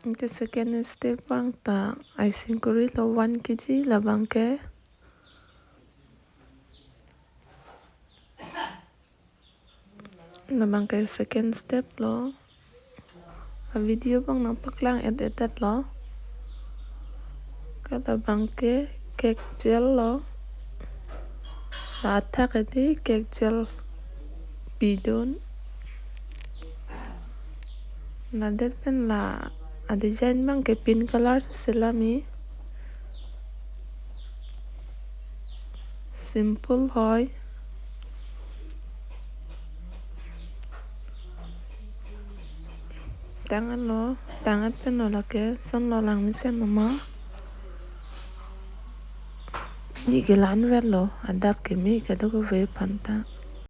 The second step bang ta icing kuri lo 1 kg la bang ke na bang ke second step lo a video bang nang paklang edited lo ka la bang ke cake gel lo la attack di cake gel bidon na del pen la a design bang ke pin color selami simple hoy tangan pen lo la ke son lo lang mi sen mama ni gelan ver lo adap ke mi ke do ko ve panta